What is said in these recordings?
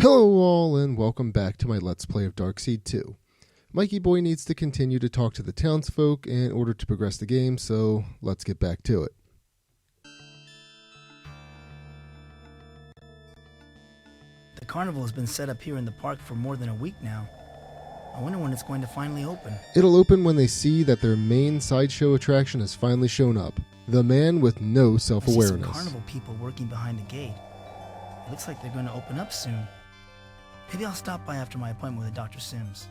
Hello all and welcome back to my Let's Play of Darkseed 2. Mikey Boy needs to continue to talk to the townsfolk in order to progress the game, so let's get back to it. The carnival has been set up here in the park for more than a week now. I wonder when it's going to finally open. It'll open when they see that their main sideshow attraction has finally shown up. The man with no self-awareness. I see some carnival people working behind the gate. It looks like they're going to open up soon. Maybe I'll stop by after my appointment with Dr. Sims.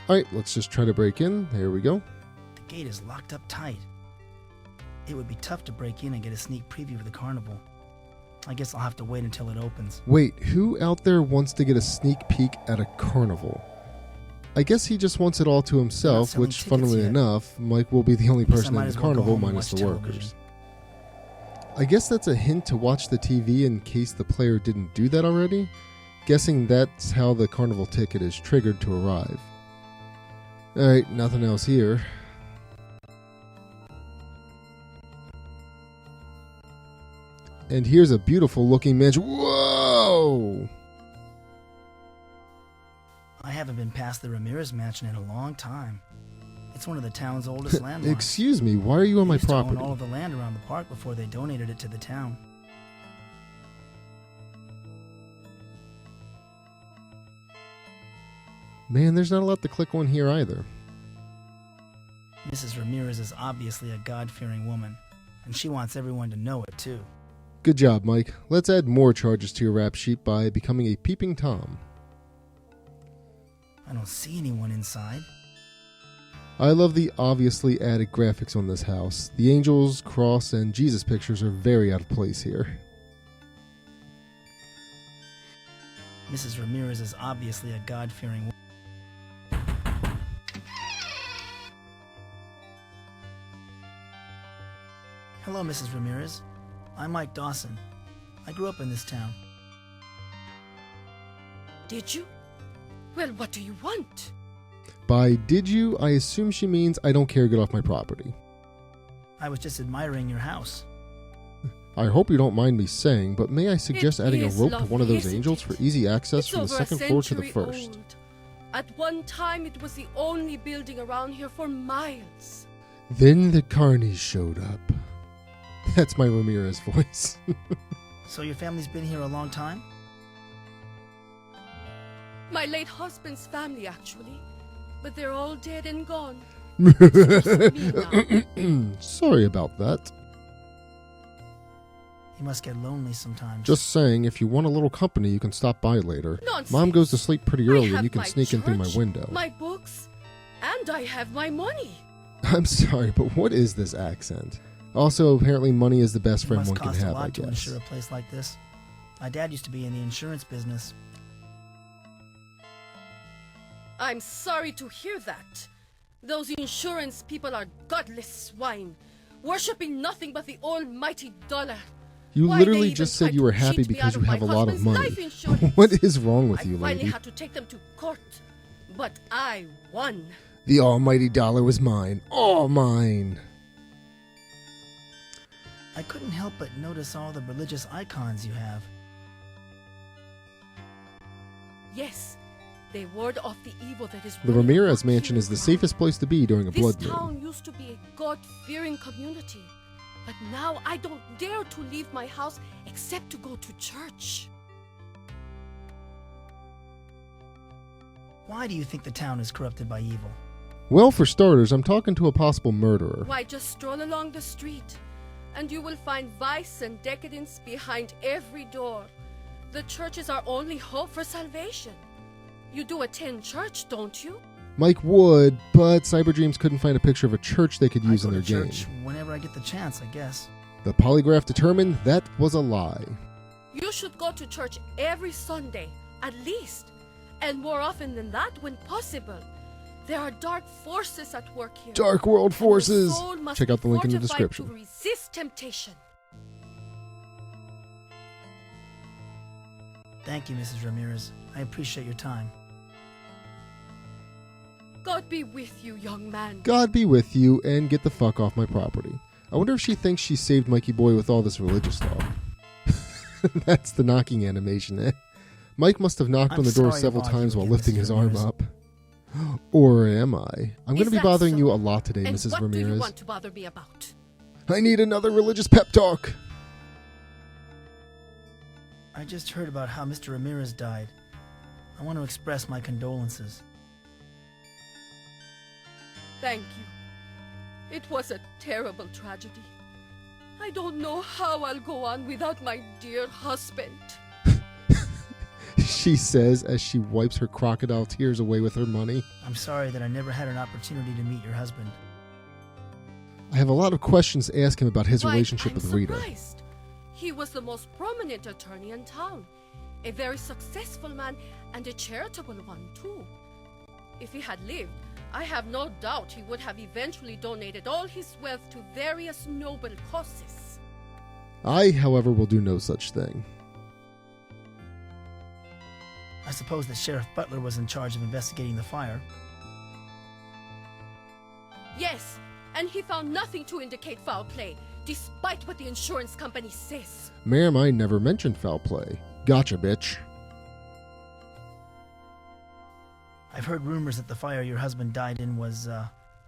Alright, let's just try to break in. There we go. The gate is locked up tight. It would be tough to break in and get a sneak preview of the carnival. I guess I'll have to wait until it opens. Wait, who out there wants to get a sneak peek at a carnival? I guess he just wants it all to himself, which, funnily enough, Mike will be the only person in the carnival minus the workers. I guess that's a hint to watch the TV in case the player didn't do that already. Guessing that's how the carnival ticket is triggered to arrive. Alright, nothing else here. And here's a beautiful looking mansion. Whoa! I haven't been past the Ramirez mansion in a long time. It's one of the town's oldest landmarks. Excuse me, why are you on my property? They used to own all of the land around the park before they donated it to the town. Man, there's not a lot to click on here either. Mrs. Ramirez is obviously a God-fearing woman, and she wants everyone to know it too. Good job, Mike. Let's add more charges to your rap sheet by becoming a peeping Tom. I don't see anyone inside. I love the obviously added graphics on this house. The angels, cross, and Jesus pictures are very out of place here. Mrs. Ramirez is obviously a God-fearing woman. Hello, Mrs. Ramirez. I'm Mike Dawson. I grew up in this town. Did you? Well, what do you want? By did you, I assume she means I don't care, get off my property. I was just admiring your house. I hope you don't mind me saying, but may I suggest adding a rope to one of those angels for easy access from the second floor to the first? Old. At one time, it was the only building around here for miles. Then the carnies showed up. That's my Ramirez voice. So your family's been here a long time? My late husband's family, actually. But they're all dead and gone. Sorry about that. You must get lonely sometimes. Just saying, if you want a little company, you can stop by later. Nonsense. Mom goes to sleep pretty early and you can sneak in through my window. My books, and I have my money. I'm sorry, but what is this accent? Also, apparently money is the best friend one can have, I guess. It must cost a lot to insure a place like this. My dad used to be in the insurance business. I'm sorry to hear that. Those insurance people are godless swine, worshipping nothing but the almighty dollar. You literally just said you were happy because you have a lot of money. What is wrong with you, lady? I finally had to take them to court, but I won. The almighty dollar was mine. All mine. I couldn't help but notice all the religious icons you have. Yes. They ward off the evil that is. The Ramirez mansion is the safest place to be during a blood moon. This town used to be a God-fearing community, but now I don't dare to leave my house except to go to church. Why do you think the town is corrupted by evil? Well, for starters, I'm talking to a possible murderer. Why, just stroll along the street, and you will find vice and decadence behind every door. The church is our only hope for salvation. You do attend church, don't you? Mike would, but Cyberdreams couldn't find a picture of a church they could use in their game. I go to church whenever I get the chance, I guess. The polygraph determined that was a lie. You should go to church every Sunday, at least. And more often than that when possible. There are dark forces at work here. Dark world forces! Check out the link in the description. To resist temptation. Thank you, Mrs. Ramirez. I appreciate your time. God be with you, young man. God be with you, and get the fuck off my property. I wonder if she thinks she saved Mikey Boy with all this religious talk. That's the knocking animation, eh? Mike must have knocked on the door several times while lifting his arm up. Or am I? I'm going to be bothering you a lot today, And Mrs. what Ramirez. do you want to bother me about? I need another religious pep talk. I just heard about how Mr. Ramirez died. I want to express my condolences. Thank you. It was a terrible tragedy. I don't know how I'll go on without my dear husband. She says as she wipes her crocodile tears away with her money. I'm sorry that I never had an opportunity to meet your husband. I have a lot of questions to ask him about his Why, relationship I'm with Rita. surprised. He was the most prominent attorney in town. A very successful man and a charitable one, too. If he had lived, I have no doubt he would have eventually donated all his wealth to various noble causes. I, however, will do no such thing. I suppose that Sheriff Butler was in charge of investigating the fire. Yes, and he found nothing to indicate foul play, despite what the insurance company says. Ma'am, I never mentioned foul play. Gotcha, bitch. I've heard rumors that the fire your husband died in was,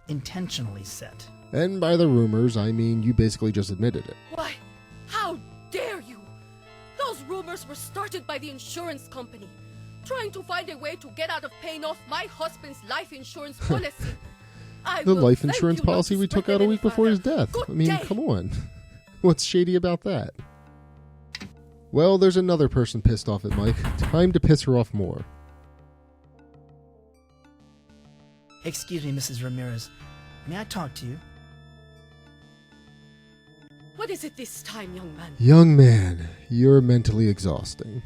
intentionally set. And by the rumors, I mean you basically just admitted it. Why, how dare you? Those rumors were started by the insurance company, trying to find a way to get out of paying off my husband's life insurance policy. The life insurance policy we took out a week before his death. Good I mean, day. come on. What's shady about that? Well, there's another person pissed off at Mike. Time to piss her off more. Excuse me, Mrs. Ramirez. May I talk to you? What is it this time, young man? Young man, you're mentally exhausting.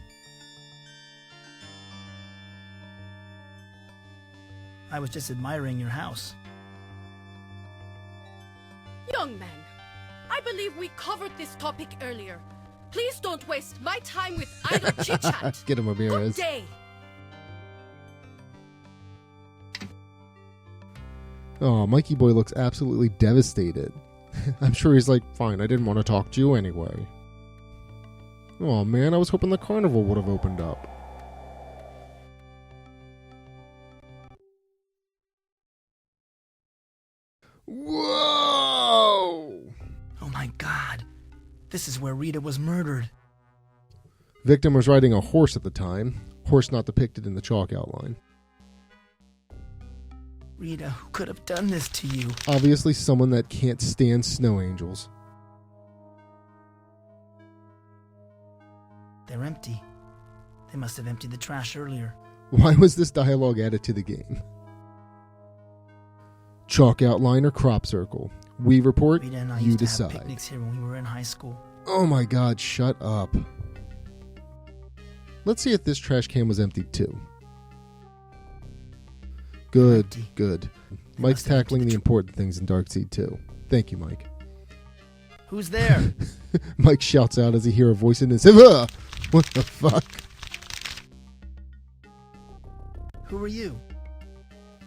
I was just admiring your house. Young man, I believe we covered this topic earlier. Please don't waste my time with idle chit-chat. Get him, Good Ramirez. day. Oh, Mikey boy looks absolutely devastated. I'm sure he's like, fine, I didn't want to talk to you anyway. Oh man, I was hoping the carnival would have opened up. Whoa! Oh my God. This is where Rita was murdered. Victim was riding a horse at the time. Horse not depicted in the chalk outline. Rita, who could have done this to you? Obviously someone that can't stand snow angels. They're empty. They must have emptied the trash earlier. Why was this dialogue added to the game? Chalk outline or crop circle? We report, Rita and I you used to decide. have picnics here when we were in high school. Oh my god, shut up. Let's see if this trash can was emptied too. Good, Empty. good. They Mike's must have emptied tackling the the important things in Darkseed too. Thank you, Mike. Who's there? Mike shouts out as he hears a voice in his head. "Ah! What the fuck? Who are you?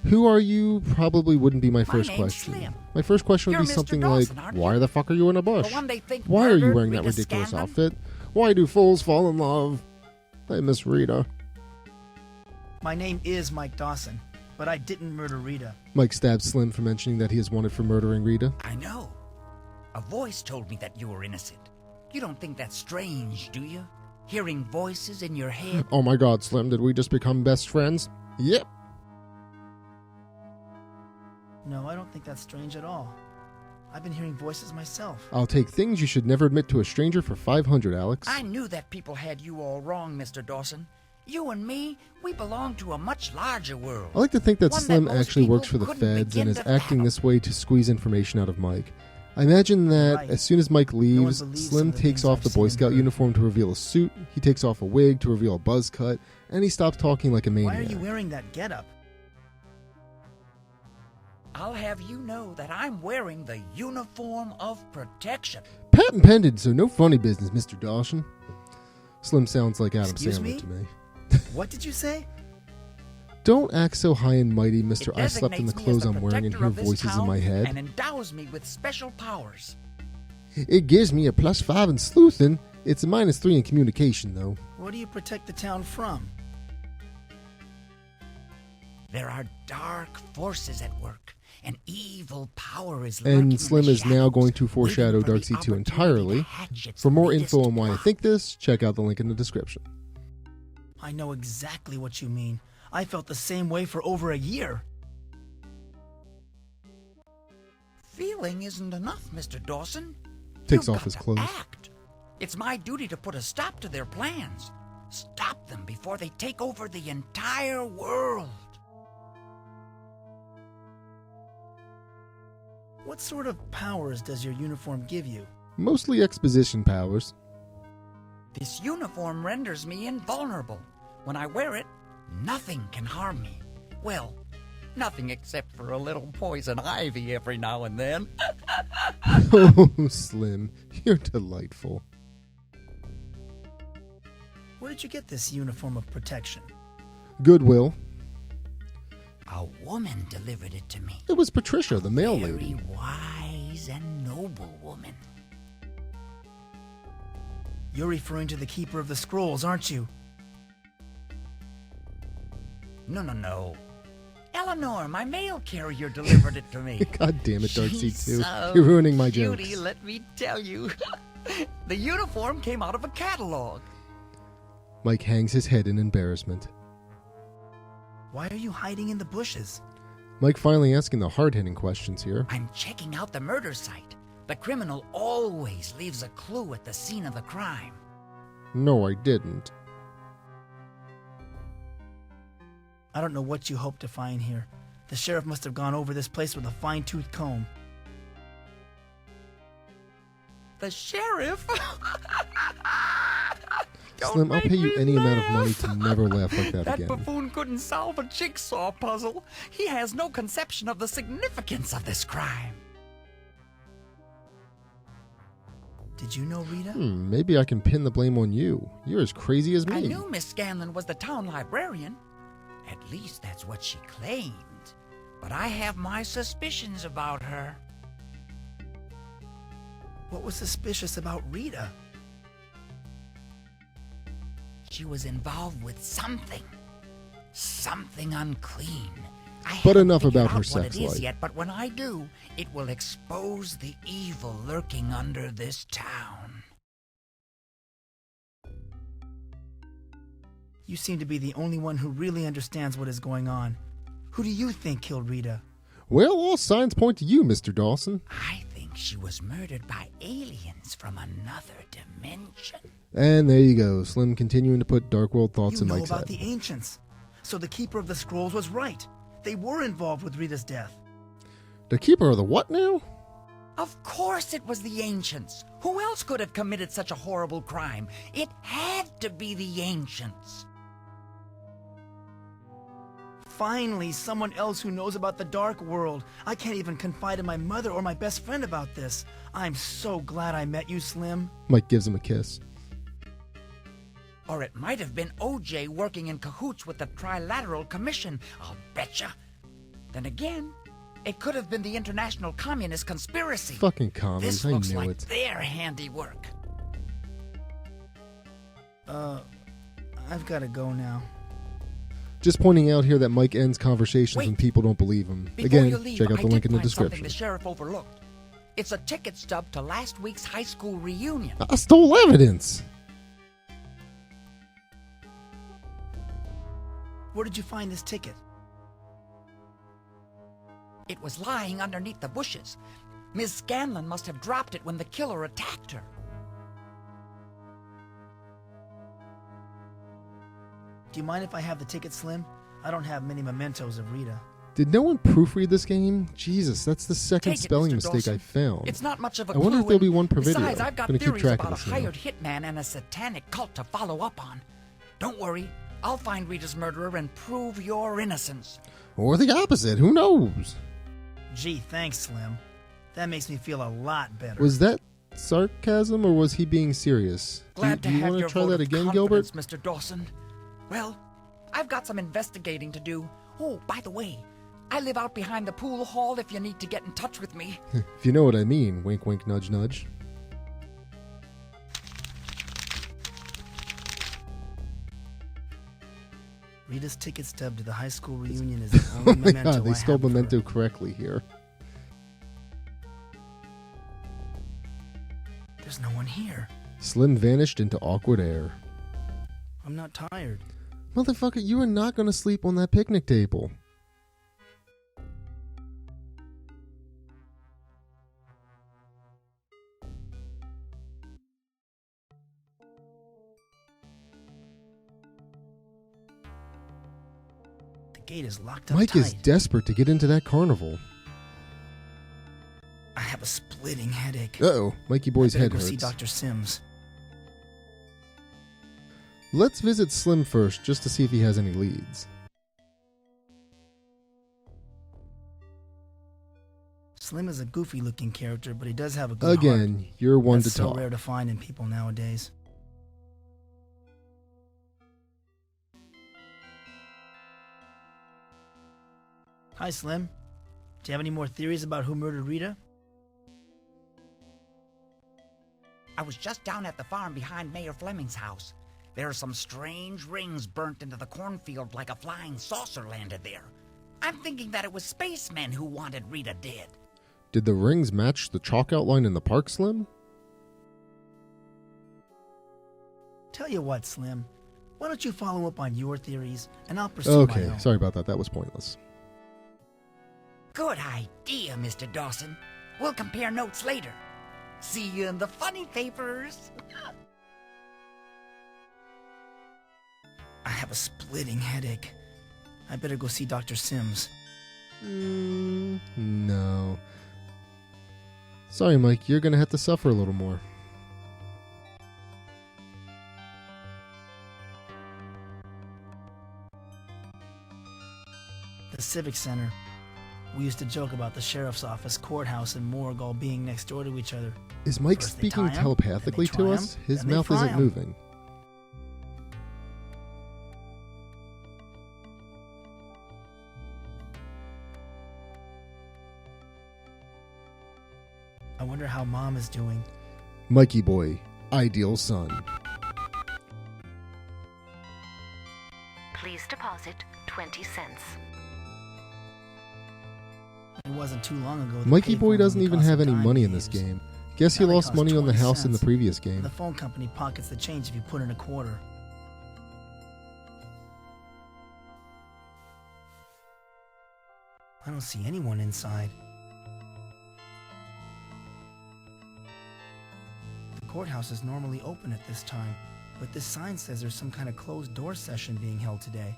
Who are you? Probably wouldn't be my first name's question. Slim. My first question would You're be Mr. something Dawson, like, aren't you? why the fuck are you in a bush? The one they think Why are you murdered wearing that Rita ridiculous Scanlon? outfit? Why do fools fall in love? I miss Rita. My name is Mike Dawson, but I didn't murder Rita. Mike stabs Slim for mentioning that he is wanted for murdering Rita. I know. A voice told me that you were innocent. You don't think that's strange, do you? Hearing voices in your head? Oh my god, Slim, did we just become best friends? Yep. No, I don't think that's strange at all. I've been hearing voices myself. I'll take things you should never admit to a stranger for 500, Alex. I knew that people had you all wrong, Mr. Dawson. You and me, we belong to a much larger world. I like to think that One that Slim most actually people works for the couldn't feds and begin is to acting fathom. this way to squeeze information out of Mike. I imagine that Right. as soon as Mike leaves, believes Slim some of the takes things off I've the seen Boy and Scout heard. uniform to reveal a suit, he takes off a wig to reveal a buzz cut, and he stops talking like a maniac. Why are you wearing that getup? I'll have you know that I'm wearing the uniform of protection. Patent pending, so no funny business, Mr. Dawson. Slim sounds like Adam Excuse Sandler me? to me. What did you say? Don't act so high and mighty, Mr. It I slept in the designates me as clothes the I'm wearing and protector hear of this voices in town my head. and endows me with special powers. It gives me a +5 in sleuthing It's a -3 in communication, though. What do you protect the town from? There are dark forces at work. An evil power is lurking And in Slim the is now shadows, going to foreshadow waiting for the Darkseed 2 opportunity entirely. to hatch its For more latest info on why I plot. think this, check out the link in the description. I know exactly what you mean. I felt the same way for over a year. Feeling isn't enough, Mr. Dawson. Takes You've off got his to clothes. Act. It's my duty to put a stop to their plans. Stop them before they take over the entire world. What sort of powers does your uniform give you? Mostly exposition powers. This uniform renders me invulnerable. When I wear it, nothing can harm me. Well, nothing except for a little poison ivy every now and then. Oh, Slim, you're delightful. Where did you get this uniform of protection? Goodwill. A woman delivered it to me. It was Patricia, the mail Very lady. wise and noble woman. You're referring to the Keeper of the Scrolls, aren't you? No. Eleanor, my mail carrier, delivered it to me. God damn it, Darkseed She's 2. so You're ruining my cutie, jokes. let me tell you. The uniform came out of a catalog. Mike hangs his head in embarrassment. Why are you hiding in the bushes? Mike finally asking the hard-hitting questions here. I'm checking out the murder site. The criminal always leaves a clue at the scene of the crime. No, I didn't. I don't know what you hope to find here. The sheriff must have gone over this place with a fine-tooth comb. The sheriff? Slim, I'll pay you any amount of money to never laugh like that That again. buffoon couldn't solve a jigsaw puzzle. He has no conception of the significance of this crime. Did you know Rita? Maybe I can pin the blame on you. You're as crazy as me. I knew Miss Scanlon was the town librarian. At least that's what she claimed. But I have my suspicions about her. What was suspicious about Rita? She was involved with something. Something unclean. I But haven't enough figured about her out what sex it is life. yet, but when I do, it will expose the evil lurking under this town. You seem to be the only one who really understands what is going on. Who do you think killed Rita? Well, all signs point to you, Mr. Dawson. I think she was murdered by aliens from another dimension. And there you go, Slim continuing to put Dark World thoughts You in know Mike's about head. the ancients. So the Keeper of the Scrolls was right. They were involved with Rita's death. The Keeper of the what now? Of course it was the ancients. Who else could have committed such a horrible crime? It had to be the ancients. Finally, someone else who knows about the dark world. I can't even confide in my mother or my best friend about this. I'm so glad I met you, Slim. Mike gives him a kiss. Or it might have been OJ working in cahoots with the Trilateral Commission, I'll betcha. Then again, it could have been the International Communist Conspiracy. Fucking commies, This I looks knew like it. their handiwork. I've got to go now. Just pointing out here that Mike ends conversations Wait. when people don't believe him. Before Again, you leave, check out the I link did in the find something description. the sheriff overlooked. It's a ticket stub to last week's high school reunion. I stole evidence! Where did you find this ticket? It was lying underneath the bushes. Miss Scanlon must have dropped it when the killer attacked her. Do you mind if I have the ticket, Slim? I don't have many mementos of Rita. Did no one proofread this game? Jesus, that's the second Take it, spelling Mr. mistake Dawson. I found. It's not much of a I wonder clue, if there'll be and one per video. Besides, I've got Gonna keep theories track of about a this now. hired hitman and a satanic cult to follow up on. Don't worry, I'll find Rita's murderer and prove your innocence. Or the opposite, who knows? Gee, thanks, Slim. That makes me feel a lot better. Was that sarcasm or was he being serious? Glad do to you have want your to try vote that of again, Gilbert? confidence, Mr. Dawson. Well, I've got some investigating to do. Oh, by the way, I live out behind the pool hall if you need to get in touch with me. If you know what I mean, wink wink nudge nudge. Rita's ticket stub to the high school reunion is the only memento God, they I spelled have of her. memento correctly here. There's no one here. Slim vanished into awkward air. I'm not tired. Motherfucker, you are not going to sleep on that picnic table. The gate is locked up Mike tight. is desperate to get into that carnival. I have a splitting headache. Uh-oh, Mikey Boy's I better head go hurts. see Dr. Sims. Let's visit Slim first, just to see if he has any leads. Slim is a goofy-looking character, but he does have a good heart. Again, you're one That's to so talk. rare to find in people nowadays. Hi, Slim. Do you have any more theories about who murdered Rita? I was just down at the farm behind Mayor Fleming's house. There are some strange rings burnt into the cornfield like a flying saucer landed there. I'm thinking that it was spacemen who wanted Rita dead. Did the rings match the chalk outline in the park, Slim? Tell you what, Slim. Why don't you follow up on your theories, and I'll pursue my Okay, own. sorry about that. That was pointless. Good idea, Mr. Dawson. We'll compare notes later. See you in the funny papers. I have a splitting headache. I better go see Dr. Sims. No. Sorry, Mike. You're going to have to suffer a little more. The Civic Center. We used to joke about the sheriff's office, courthouse, and morgue all being next door to each other. Is Mike First they speaking tie 'em, telepathically then they to try us? 'em, His then they mouth fry isn't 'em. moving. I wonder how Mom is doing. Mikey Boy, ideal son. Please deposit 20 cents. It wasn't too long ago. the Mikey Boy payphone doesn't only even cost have a any dime money to in this use. game. Guess he Now they lost cost money on the 20 house in the cents. previous game. The phone company pockets the change if you put in a quarter. I don't see anyone inside. The courthouse is normally open at this time, but this sign says there's some kind of closed door session being held today.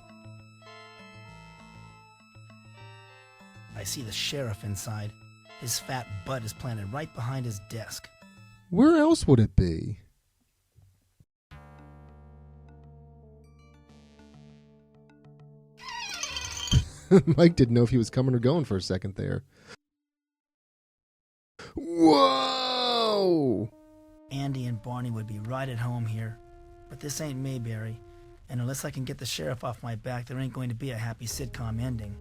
I see the sheriff inside. His fat butt is planted right behind his desk. Where else would it be? Mike didn't know if he was coming or going for a second there. Whoa! Andy and Barney would be right at home here. But this ain't Mayberry, and unless I can get the sheriff off my back, there ain't going to be a happy sitcom ending.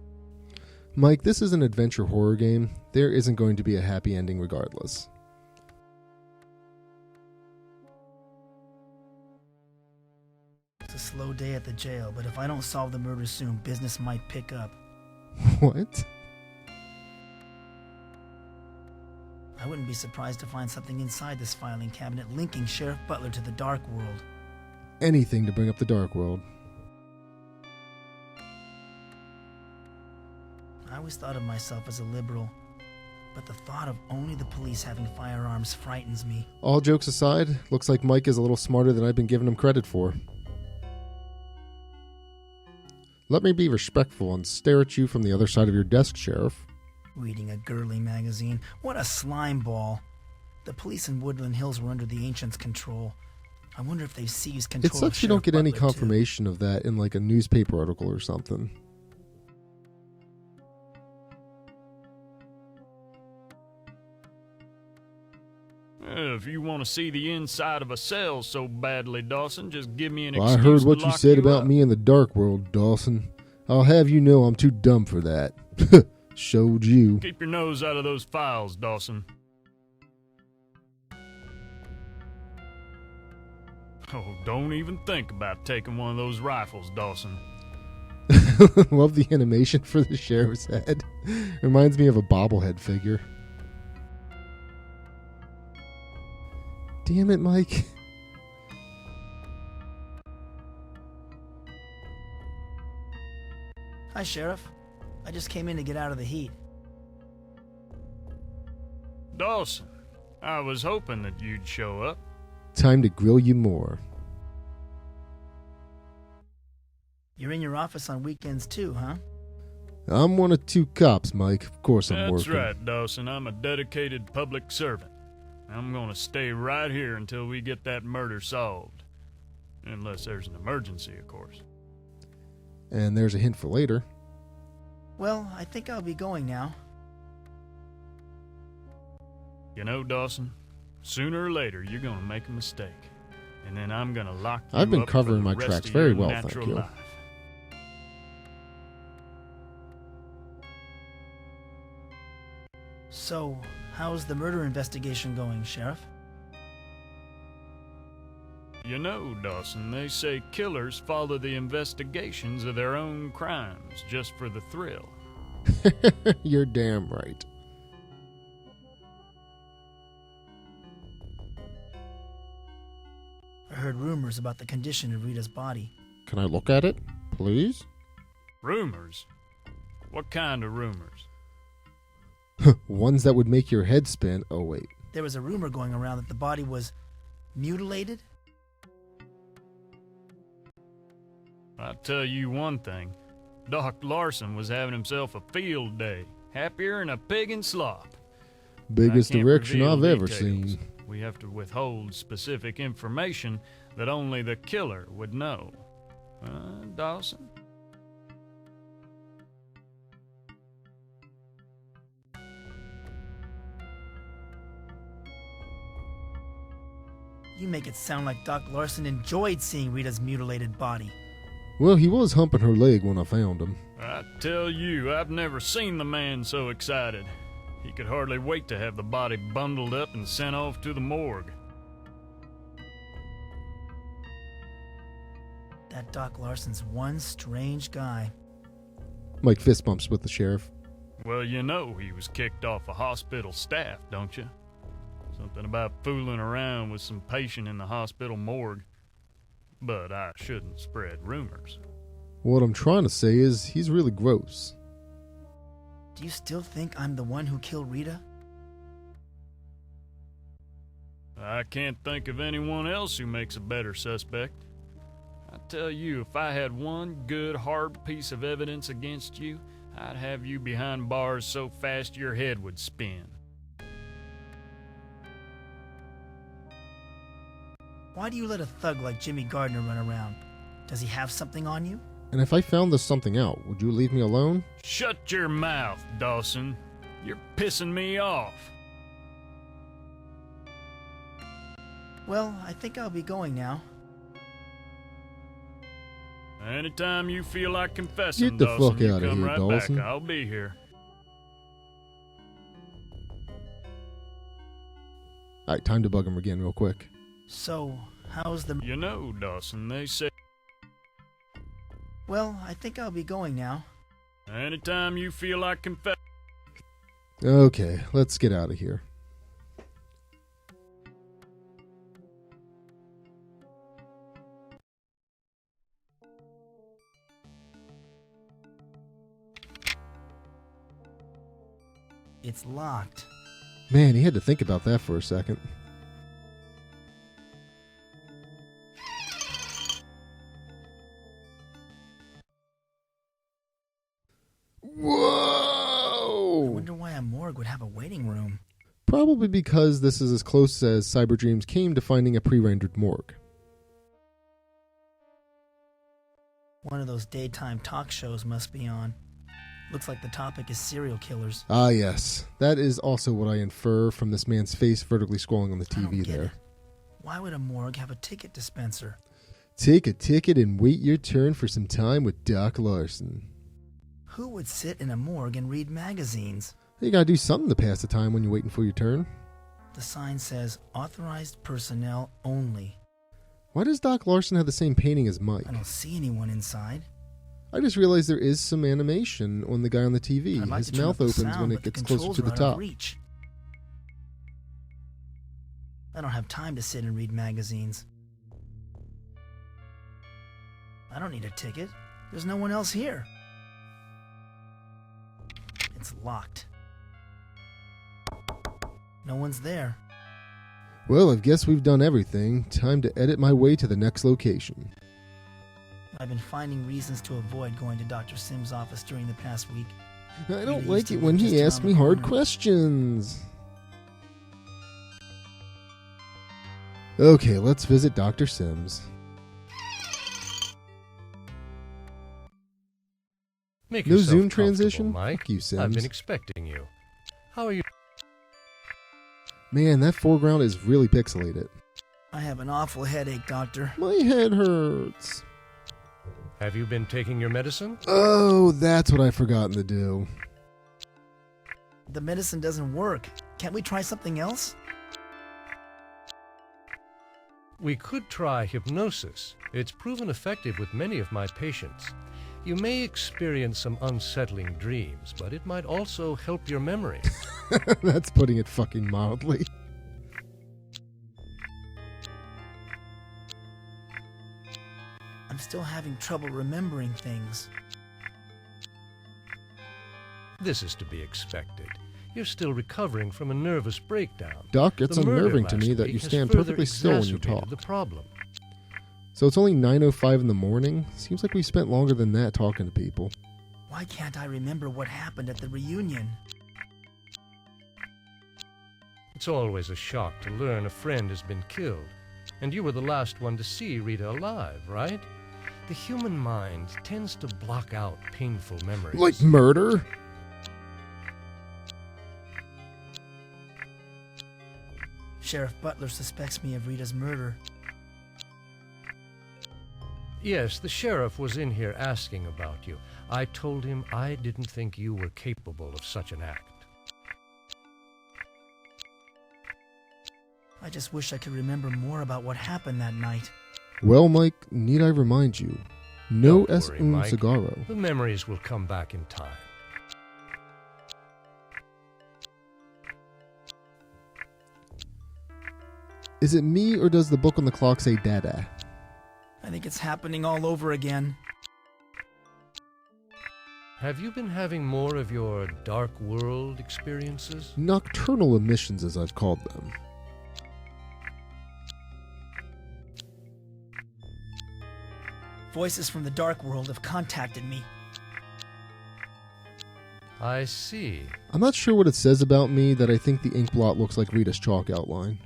Mike, this is an adventure horror game. There isn't going to be a happy ending regardless. It's a slow day at the jail, but if I don't solve the murder soon, business might pick up. What? I wouldn't be surprised to find something inside this filing cabinet linking Sheriff Butler to the Dark World. Anything to bring up the Dark World. I always thought of myself as a liberal, but the thought of only the police having firearms frightens me. All jokes aside, looks like Mike is a little smarter than I've been giving him credit for. Let me be respectful and stare at you from the other side of your desk, Sheriff. Reading a girly magazine. What a slime ball. The police in Woodland Hills were under the Ancients' control. I wonder if they've seized control It of sucks you don't Sheriff get any Butler, too. confirmation of that in like a newspaper article or something. If you want to see the inside of a cell so badly, Dawson, just give me an Well, I excuse heard what to you lock said about up. me in the Dark World, Dawson. I'll have you know I'm too dumb for that. Showed you. Keep your nose out of those files, Dawson. Oh, don't even think about taking one of those rifles, Dawson. Love the animation for the sheriff's head. Reminds me of a bobblehead figure. Damn it, Mike. Hi, Sheriff. I just came in to get out of the heat. Dawson, I was hoping that you'd show up. Time to grill you more. You're in your office on weekends too, huh? I'm one of two cops, Mike. Of course I'm That's working. right, Dawson. I'm a dedicated public servant. I'm gonna stay right here until we get that murder solved. Unless there's an emergency, of course. And there's a hint for later. Well, I think I'll be going now. You know, Dawson, sooner or later you're gonna make a mistake. And then I'm gonna lock you I've been up covering for my the rest tracks of very your well, thank natural you. life. So, how's the murder investigation going, Sheriff? You know, Dawson, they say killers follow the investigations of their own crimes just for the thrill. You're damn right. I heard rumors about the condition of Rita's body. Can I look at it, please? Rumors? What kind of rumors? Ones that would make your head spin. Oh, wait. There was a rumor going around that the body was mutilated. I'll tell you one thing. Doc Larson was having himself a field day. Happier than a pig in slop. Biggest I can't erection reveal I've ever details. seen. We have to withhold specific information that only the killer would know. Dawson? You make it sound like Doc Larson enjoyed seeing Rita's mutilated body. Well, he was humping her leg when I found him. I tell you, I've never seen the man so excited. He could hardly wait to have the body bundled up and sent off to the morgue. That Doc Larson's one strange guy. Mike fist bumps with the sheriff. Well, you know he was kicked off of hospital staff, don't you? Something about fooling around with some patient in the hospital morgue. But I shouldn't spread rumors. What I'm trying to say is he's really gross. Do you still think I'm the one who killed Rita? I can't think of anyone else who makes a better suspect. I tell you, if I had one good, hard piece of evidence against you, I'd have you behind bars so fast your head would spin. Why do you let a thug like Jimmy Gardner run around? Does he have something on you? And if I found this something out, would you leave me alone? Shut your mouth, Dawson. You're pissing me off. Well, I think I'll be going now. Anytime you feel like confessing, Get the Dawson, fuck you outta come here, right Dawson. back. I'll be here. Alright, time to bug him again real quick. So, how's the... You know, Dawson, they say Well, I think I'll be going now. anytime you feel like confessing. Okay, let's get out of here. It's locked. Man, he had to think about that for a second. I Whoa! wonder why a morgue would have a waiting room. Probably because this is as close as Cyber Dreams came to finding a pre-rendered morgue. One of those daytime talk shows must be on. Looks like the topic is serial killers. Ah, yes. That is also what I infer from this man's face vertically scrolling on the I don't TV get there. it. Why would a morgue have a ticket dispenser? Take a ticket and wait your turn for some time with Doc Larson. Who would sit in a morgue and read magazines? You gotta do something to pass the time when you're waiting for your turn. The sign says, authorized personnel only. Why does Doc Larson have the same painting as Mike? I don't see anyone inside. I just realized there is some animation on the guy on the TV. I'd like His to turn mouth up the opens sound, when but it gets the closer to the controls are out of top. reach. I don't have time to sit and read magazines. I don't need a ticket. There's no one else here. It's locked. No one's there. Well, I guess we've done everything. Time to edit my way to the next location. I've been finding reasons to avoid going to Dr. Sims' office during the past week. I don't Rita like used to it when live he just asks around me the hard corner. questions. Okay, let's visit Dr. Sims. Make No yourself Zoom comfortable, transition? Mike. Fuck you, Sims. I've been expecting you. How are you? Man, that foreground is really pixelated. I have an awful headache, Doctor. My head hurts. Have you been taking your medicine? Oh, that's what I've forgotten to do. The medicine doesn't work. Can't we try something else? We could try hypnosis. It's proven effective with many of my patients. You may experience some unsettling dreams, but it might also help your memory. That's putting it fucking mildly. I'm still having trouble remembering things. This is to be expected. You're still recovering from a nervous breakdown. Doc, it's The murder unnerving to last me that week you has stand further perfectly still when you exacerbated talk. the problem. So it's only 9:05 in the morning? Seems like we spent longer than that talking to people. Why can't I remember what happened at the reunion? It's always a shock to learn a friend has been killed. And you were the last one to see Rita alive, right? The human mind tends to block out painful memories. Like murder? Sheriff Butler suspects me of Rita's murder. Yes, the sheriff was in here asking about you. I told him I didn't think you were capable of such an act. I just wish I could remember more about what happened that night. Well, Mike, need I remind you, no Don't es worry, un Mike. cigarro. The memories will come back in time. Is it me or does the book on the clock say Dada? I think it's happening all over again. Have you been having more of your dark world experiences? Nocturnal emissions, as I've called them. Voices from the dark world have contacted me. I see. I'm not sure what it says about me that I think the ink blot looks like Rita's chalk outline.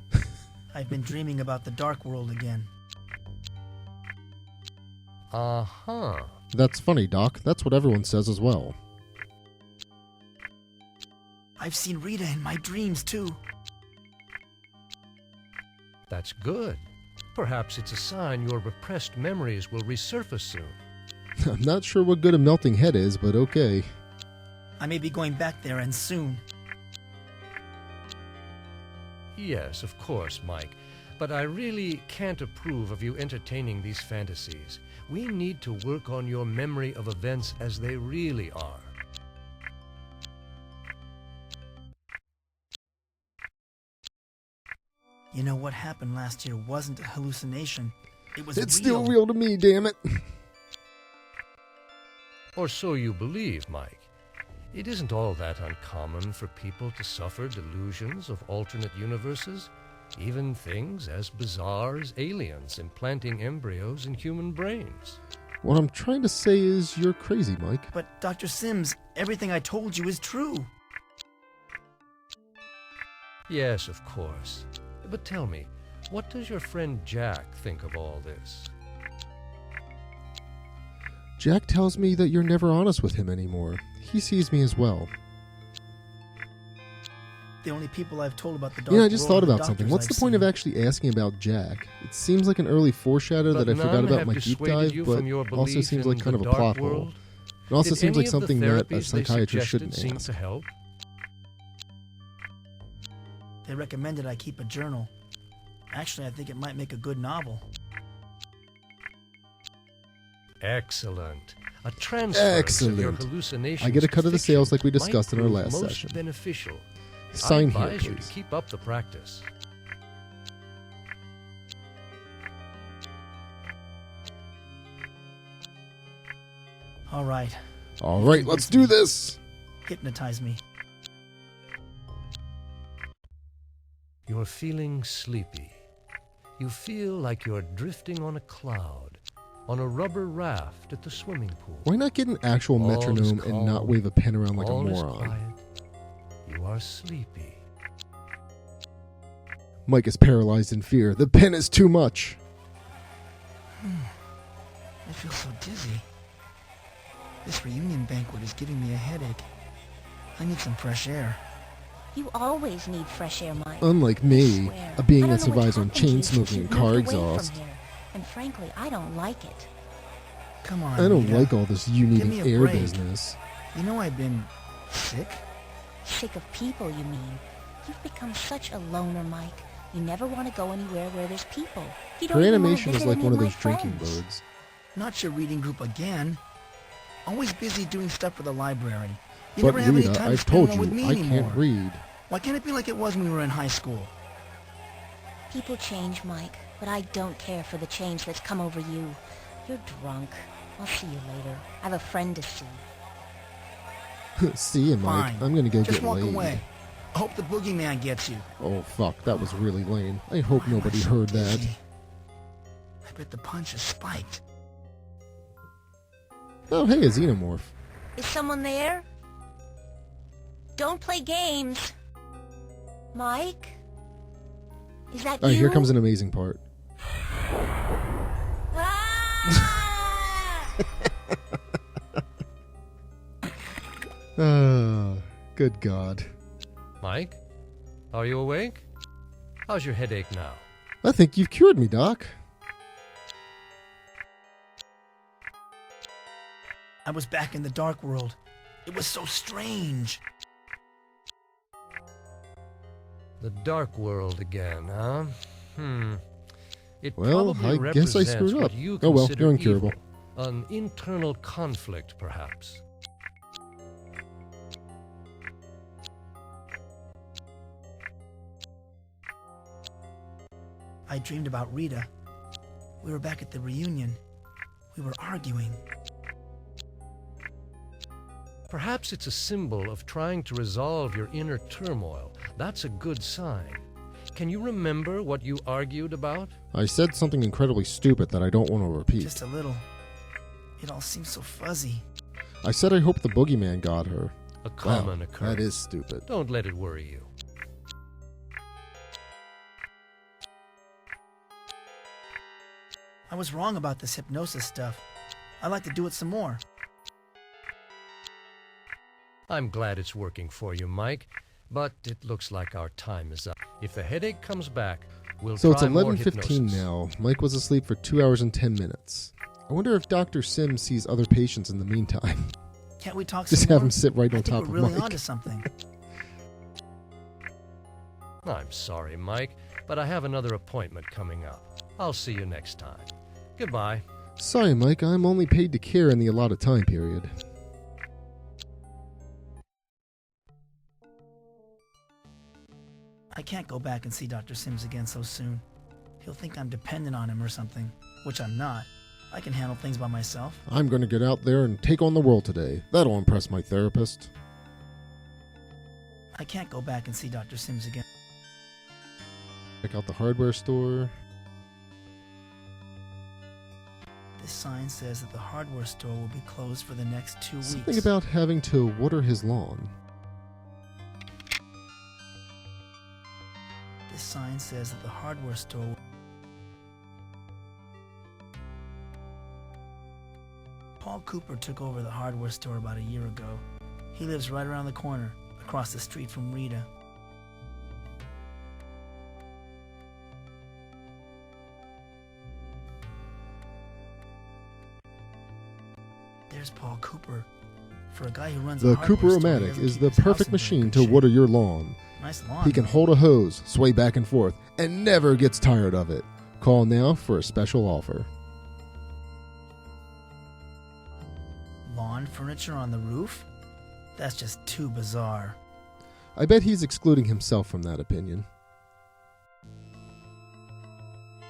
I've been dreaming about the dark world again. Uh-huh. That's funny, Doc. That's what everyone says as well. I've seen Rita in my dreams, too. That's good. Perhaps it's a sign your repressed memories will resurface soon. I'm not sure what good a melting head is, but okay. I may be going back there, and soon. Yes, of course, Mike. But I really can't approve of you entertaining these fantasies. We need to work on your memory of events as they really are. You know, what happened last year wasn't a hallucination. It was It's real. still real to me, damn it. Or so you believe, Mike. It isn't all that uncommon for people to suffer delusions of alternate universes, even things as bizarre as aliens implanting embryos in human brains. What I'm trying to say is you're crazy, Mike. But, Dr. Sims, everything I told you is true. Yes, of course. But tell me, what does your friend Jack think of all this? Jack tells me that you're never honest with him anymore. He sees me as well. The only people I've told about the dark You know, I just world thought are the about something. doctors What's the I've point of seen. actually asking about Jack? It seems like an early foreshadow But that I forgot none about have my deep dissuaded dive, you but from your also belief seems in like kind the of a dark plot hole. world? It also Did seems any like of the something that a therapies they psychiatrist suggested shouldn't seem ask. to help? They recommended I keep a journal. Actually, I think it might make a good novel. Excellent. A transference of your Excellent. hallucinations I get a to cut of the fiction sales like we might discussed in our prove last most session. beneficial. I Sign here, advise you to please. keep up the practice. All right. All right, let's do this. Hypnotize me. You're feeling sleepy. You feel like you're drifting on a cloud, on a rubber raft at the swimming pool. Why not get an actual All is metronome and not calm. wave a pen around like a All is moron? quiet. You are sleepy. Mike is paralyzed in fear. The pen is too much. I feel so dizzy. This reunion banquet is giving me a headache. I need some fresh air. You always need fresh air, Mike. Unlike I me, swear. a being I don't that know what's survives on happened to chain you smoking since and you car moved away from exhaust. here. And frankly, I don't like it. Come on, I don't Rita. like all this you Give needing me a air break. business. You know I've been sick? Sick of people, you mean? You've become such a loner, Mike. You never want to go anywhere where there's people. You don't Her even wanna animation is visit like any one of my those drinking friends. birds. Not your reading group again. Always busy doing stuff for the library. You But never have any Rita, time to I've spend told alone with you, me I anymore. can't read. Why can't it be like it was when we were in high school? People change, Mike, but I don't care for the change that's come over you. You're drunk. I'll see you later. I have a friend to see. See you, Mike. Fine. I'm gonna go Just get walk laid. away. I hope the boogeyman gets you. Oh fuck, that was really lame. I hope Why am I nobody so heard that. dizzy? I bet the punch is spiked. Oh hey, a xenomorph. Is someone there? Don't play games. Mike? Is that Alright, you? here comes an amazing part. Ah! Ah, good God. Mike, are you awake? How's your headache now? I think you've cured me, Doc. I was back in the dark world. It was so strange. The dark world again, huh? It Well, probably I guess I represents screwed what up. you Oh well, consider you're incurable. evil. An internal conflict, perhaps. I dreamed about Rita. We were back at the reunion. We were arguing. Perhaps it's a symbol of trying to resolve your inner turmoil. That's a good sign. Can you remember what you argued about? I said something incredibly stupid that I don't want to repeat. Just a little. It all seems so fuzzy. I said I hope the boogeyman got her. A common Wow, occurrence. that is stupid. Don't let it worry you. I was wrong about this hypnosis stuff. I'd like to do it some more. I'm glad it's working for you, Mike, but it looks like our time is up. If the headache comes back, we'll So it's try more 11:15 hypnosis. now. Mike was asleep for 2 hours and 10 minutes. I wonder if Dr. Sims sees other patients in the meantime. Can't we talk Just some have more? him sit right I on think top we're of really Mike. onto something. I'm sorry, Mike, but I have another appointment coming up. I'll see you next time. Goodbye. Sorry, Mike, I'm only paid to care in the allotted time period. I can't go back and see Dr. Sims again so soon. He'll think I'm dependent on him or something, which I'm not. I can handle things by myself. I'm going to get out there and take on the world today. That'll impress my therapist. I can't go back and see Dr. Sims again. Check out the hardware store. This sign says that the hardware store will be closed for the next 2 weeks. Something about having to water his lawn. This sign says that the hardware store will... Paul Cooper took over the hardware store about a year ago. He lives right around the corner, across the street from Rita. There's Paul Cooper. For a guy who runs The a hardware store, he Cooper-O-Matic doesn't is keep the his house perfect in very machine good to shape. water your lawn. Nice lawn. He can hold a hose, sway back and forth, and never gets tired of it. Call now for a special offer. lawn furniture on the roof? That's just too bizarre. I bet he's excluding himself from that opinion.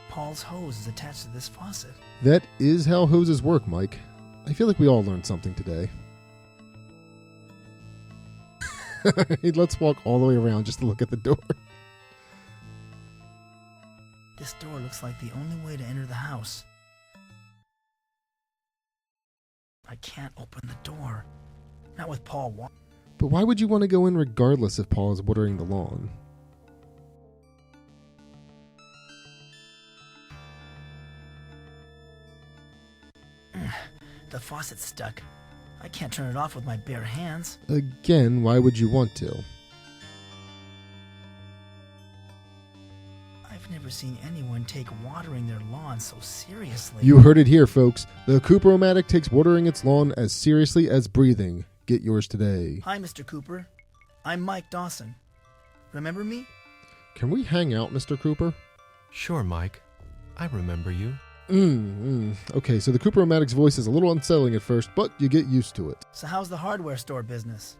Paul's hose is attached to this faucet. That is how hoses work, Mike. I feel like we all learned something today. Let's walk all the way around just to look at the door. This door looks like the only way to enter the house. I can't open the door. Not with Paul But why would you want to go in regardless if Paul is watering the lawn? The faucet's stuck. I can't turn it off with my bare hands. Again, why would you want to? I've never seen anyone take watering their lawn so seriously. You heard it here, folks. The Cooper-O-Matic takes watering its lawn as seriously as breathing. Get yours today. Hi, Mr. Cooper. I'm Mike Dawson. Remember me? Can we hang out, Mr. Cooper? Sure, Mike. I remember you. Okay, so the Cooper-O-Matic's voice is a little unsettling at first, but you get used to it. So how's the hardware store business?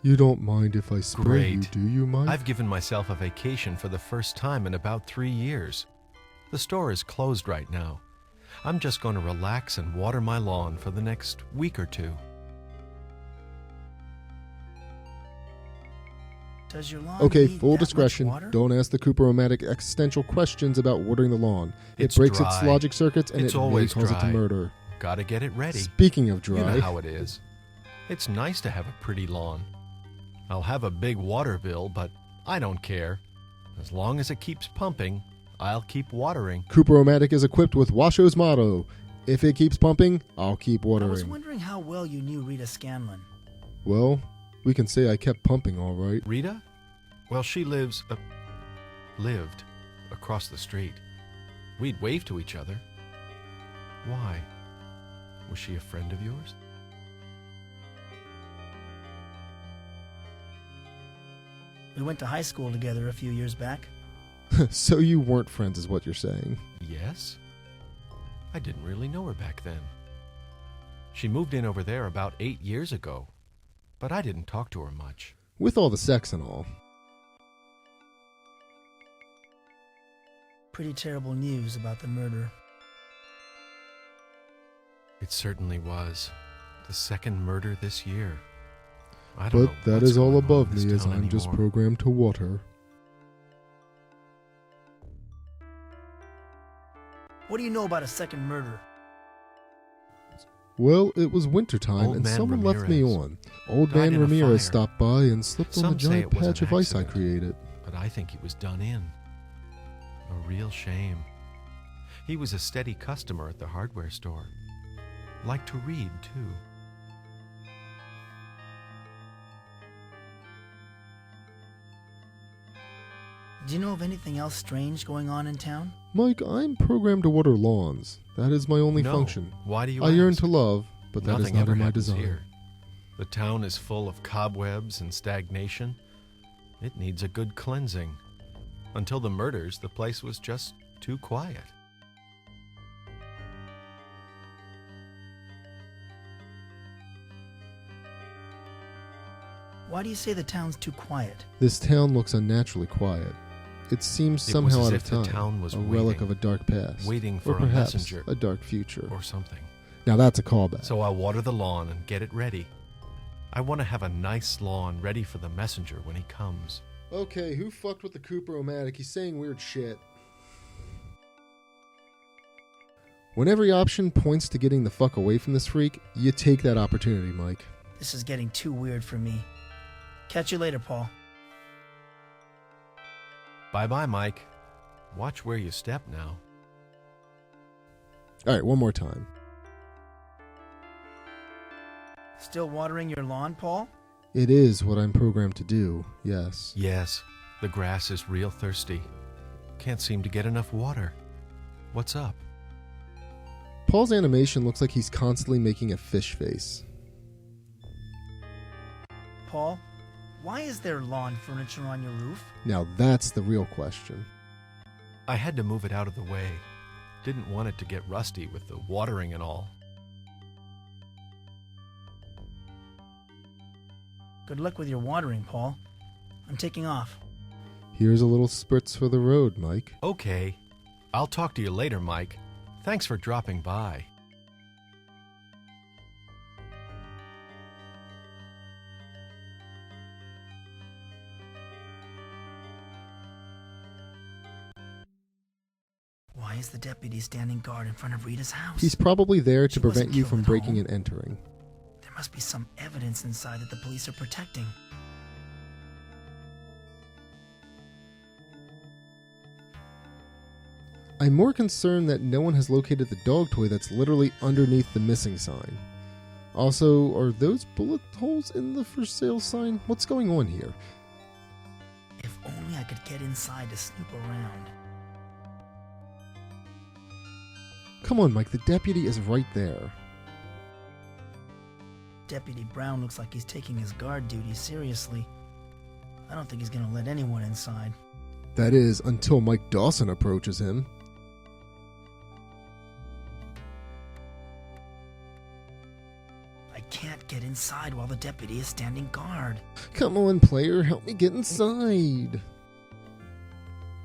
You don't mind if I spare you, do you, Mike? I've given myself a vacation for the first time in about 3 years. The store is closed right now. I'm just going to relax and water my lawn for the next week or two. Does your lawn Okay, need full that discretion. much water? Don't ask the Cooper-O-Matic existential questions about watering the lawn. It It's breaks dry. its logic circuits and It's it may always cause it to dry. murder. Gotta get it ready. Speaking of dry, You know how it is. It's nice to have a pretty lawn. I'll have a big water bill, but I don't care. As long as it keeps pumping, I'll keep watering. Cooper-O-Matic is equipped with Washoe's motto: if it keeps pumping, I'll keep I was watering. wondering how well you knew Rita Scanlon. Well, we can say I kept pumping all right. Rita? Well, she lived across the street. We'd wave to each other. Why? Was she a friend of yours? We went to high school together a few years back. So you weren't friends is what you're saying. Yes. I didn't really know her back then. She moved in over there about 8 years ago, but I didn't talk to her much. With all the sex and all. Pretty terrible news about the murder. It certainly was. The second murder this year. I don't But know that what's is all going on above in this me as town I'm just anymore. programmed to water. What do you know about a second murder? Well, it was wintertime Old and man someone left me Ramirez on. Old died man in a Ramirez fire. stopped by and slipped on the Some say giant it was patch an of ice I accident. created. But I think he was done in. A real shame. He was a steady customer at the hardware store. Liked to read, too. Do you know of anything else strange going on in town? Mike, I'm programmed to water lawns. That is my only No. function. Why do you I yearn ask? to love, but that is Nothing not ever in my happens design. here. The town is full of cobwebs and stagnation. It needs a good cleansing. Until the murders, the place was just too quiet. Why do you say the town's too quiet? This town looks unnaturally quiet. It seems It somehow was as out if of the time, town was a relic waiting. of a dark past, Waiting or for a perhaps messenger. a dark future. Or something. Now that's a callback. So I'll water the lawn and get it ready. I want to have a nice lawn ready for the messenger when he comes. Okay, who fucked with the Cooper-O-Matic? He's saying weird shit. When every option points to getting the fuck away from this freak, you take that opportunity, Mike. This is getting too weird for me. Catch you later, Paul. Bye-bye, Mike. Watch where you step now. Alright, one more time. Still watering your lawn, Paul? It is what I'm programmed to do, yes. Yes, the grass is real thirsty. Can't seem to get enough water. What's up? Paul's animation looks like he's constantly making a fish face. Paul, why is there lawn furniture on your roof? Now that's the real question. I had to move it out of the way. Didn't want it to get rusty with the watering and all. Good luck with your watering, Paul. I'm taking off. Here's a little spritz for the road, Mike. Okay. I'll talk to you later, Mike. Thanks for dropping by. Why is the deputy standing guard in front of Rita's house? He's probably there to She prevent wasn't you killed from at breaking home. and entering. There must be some evidence inside that the police are protecting. I'm more concerned that no one has located the dog toy that's literally underneath the missing sign. Also, are those bullet holes in the for sale sign? What's going on here? If only I could get inside to snoop around. Come on, Mike, the deputy is right there. Deputy Brown looks like he's taking his guard duty seriously. I don't think he's gonna let anyone inside. That is, until Mike Dawson approaches him. I can't get inside while the deputy is standing guard. Come on, player, help me get inside.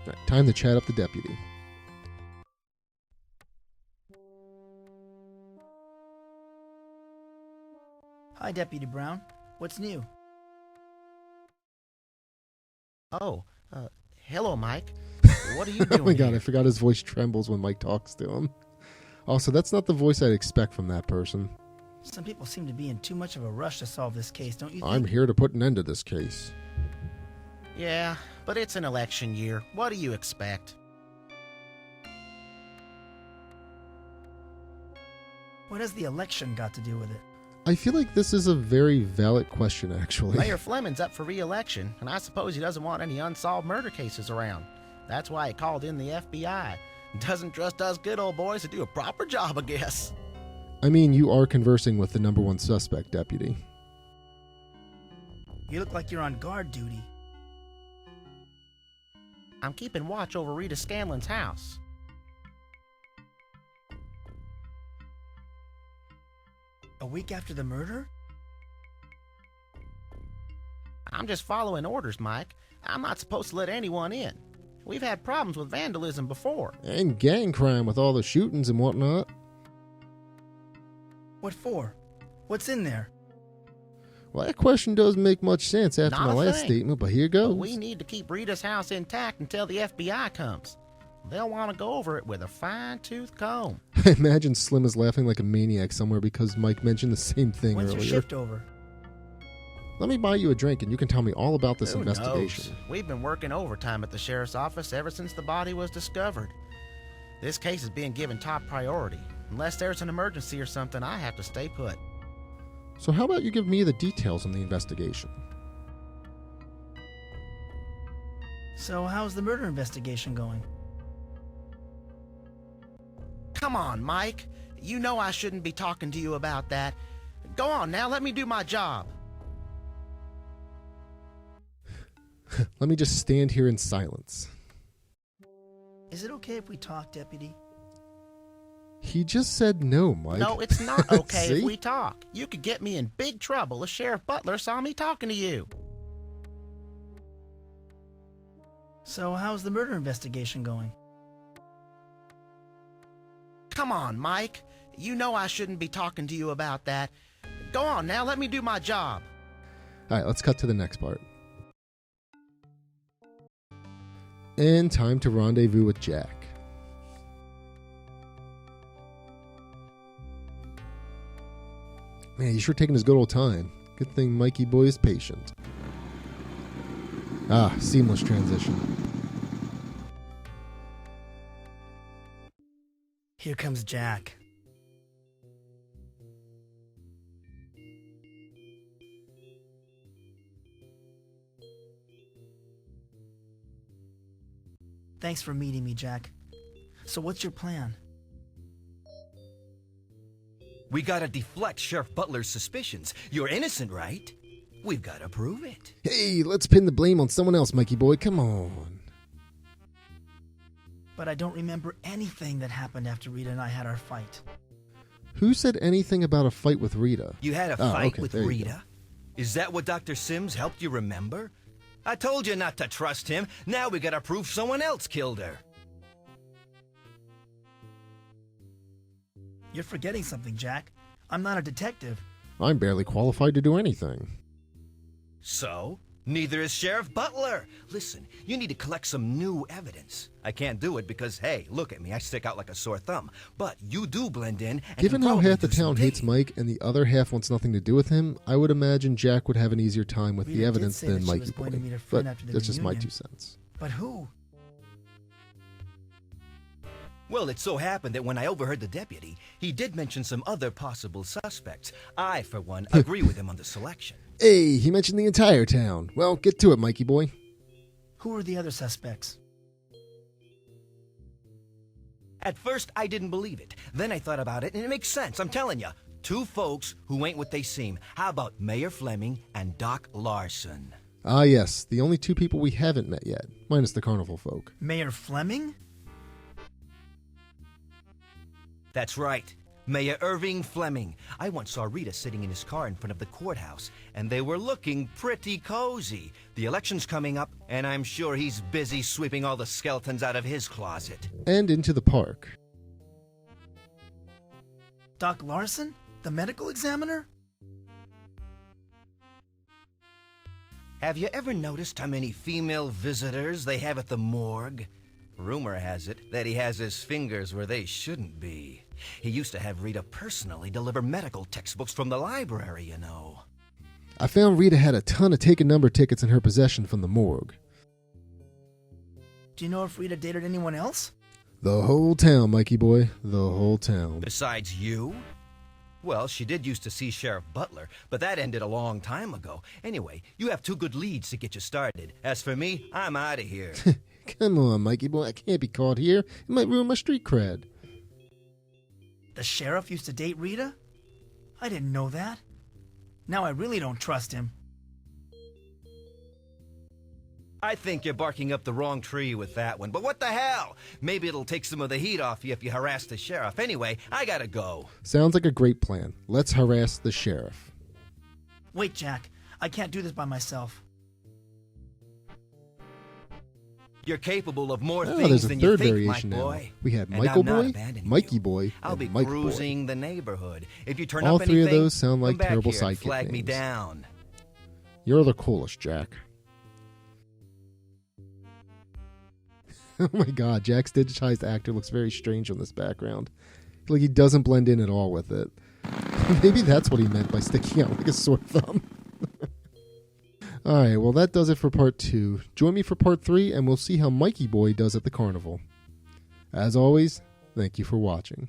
Right, time to chat up the deputy. Hi, Deputy Brown. What's new? Oh, hello, Mike. What are you Oh doing my god, here? I forgot his voice trembles when Mike talks to him. Also, that's not the voice I'd expect from that person. Some people seem to be in too much of a rush to solve this case, don't you think? I'm here to put an end to this case. Yeah, but it's an election year. What do you expect? What has the election got to do with it? I feel like this is a very valid question, actually. Mayor Fleming's up for re-election, and I suppose he doesn't want any unsolved murder cases around. That's why he called in the FBI. Doesn't trust us good old boys to do a proper job, I guess. I mean, you are conversing with the number one suspect, deputy. You look like you're on guard duty. I'm keeping watch over Rita Scanlon's house. A week after the murder? I'm just following orders, Mike. I'm not supposed to let anyone in. We've had problems with vandalism before. And gang crime with all the shootings and whatnot. What for? What's in there? Well, that question doesn't make much sense after Not my a last thing. statement, but here goes. But we need to keep Rita's house intact until the FBI comes. They'll want to go over it with a fine-tooth comb. I imagine Slim is laughing like a maniac somewhere because Mike mentioned the same thing When's earlier. your shift over? Let me buy you a drink and you can tell me all about this Who investigation. knows? We've been working overtime at the sheriff's office ever since the body was discovered. This case is being given top priority. Unless there's an emergency or something, I have to stay put. So how about you give me the details on the investigation? So how's the murder investigation going? Come on, Mike. You know I shouldn't be talking to you about that. Go on now, let me do my job. Let me just stand here in silence. Is it okay if we talk, Deputy? He just said no, Mike. No, it's not okay if See? we talk. You could get me in big trouble if Sheriff Butler saw me talking to you. So how's the murder investigation going? Come on, Mike. You know I shouldn't be talking to you about that. Go on now, let me do my job. All right, let's cut to the next part. And time to rendezvous with Jack. Man, he's sure taking his good old time. Good thing Mikey boy is patient. Ah, seamless transition. Here comes Jack. Thanks for meeting me, Jack. So what's your plan? We gotta deflect Sheriff Butler's suspicions. You're innocent, right? We've gotta prove it. Hey, let's pin the blame on someone else, Mikey boy. Come on. But I don't remember anything that happened after Rita and I had our fight. Who said anything about a fight with Rita? You had a Oh, fight okay, with there you Rita? Is that what Dr. Sims helped you remember? I told you not to trust him. Now we gotta prove someone else killed her. You're forgetting something, Jack. I'm not a detective. I'm barely qualified to do anything. So? Neither is Sheriff Butler. Listen, you need to collect some new evidence. I can't do it because, hey, look at me, I stick out like a sore thumb. But you do blend in and Given can how probably half the do some town hates digging. Mike and the other half wants nothing to do with him, I would imagine Jack would have an easier time with Rita the did evidence say than that she Mikey was Boy. going to meet her But friend after the that's just my reunion. 2 cents. But who? Well, it so happened that when I overheard the deputy, he did mention some other possible suspects. I, for one, agree with him on the selection. Hey, he mentioned the entire town. Well, get to it, Mikey Boy. Who are the other suspects? At first, I didn't believe it. Then I thought about it, and it makes sense. I'm telling you. 2 folks who ain't what they seem. How about Mayor Fleming and Doc Larson? Ah, yes, the only 2 people we haven't met yet, minus the carnival folk. Mayor Fleming? That's right. Mayor Irving Fleming. I once saw Rita sitting in his car in front of the courthouse, and they were looking pretty cozy. The election's coming up, and I'm sure he's busy sweeping all the skeletons out of his closet. And into the park. Doc Larson? The medical examiner? Have you ever noticed how many female visitors they have at the morgue? Rumor has it that he has his fingers where they shouldn't be. He used to have Rita personally deliver medical textbooks from the library, you know. I found Rita had a ton of taken number tickets in her possession from the morgue. Do you know if Rita dated anyone else? The whole town, Mikey Boy. The whole town. Besides you? Well, she did used to see Sheriff Butler, but that ended a long time ago. Anyway, you have 2 good leads to get you started. As for me, I'm out of here. Come on, Mikey Boy. I can't be caught here. It might ruin my street cred. The sheriff used to date Rita? I didn't know that. Now I really don't trust him. I think you're barking up the wrong tree with that one, but what the hell? Maybe it'll take some of the heat off you if you harass the sheriff. Anyway, I gotta go. Sounds like a great plan. Let's harass the sheriff. Wait, Jack. I can't do this by myself. You're capable of more Oh, things there's a than you third think, variation Mike now. Boy. We had And Michael I'm not Boy, abandoning Mikey you. Boy, I'll and be Mike cruising the neighborhood. If you turn All up 3 anything, of those sound like come back terrible here and sidekick flag me names. down. You're the coolest, Jack. Oh my god, Jack's digitized actor looks very strange on this background. Like he doesn't blend in at all with it. Maybe that's what he meant by sticking out like a sore thumb. Alright, well that does it for part 2. Join me for part 3 and we'll see how Mikey Boy does at the carnival. As always, thank you for watching.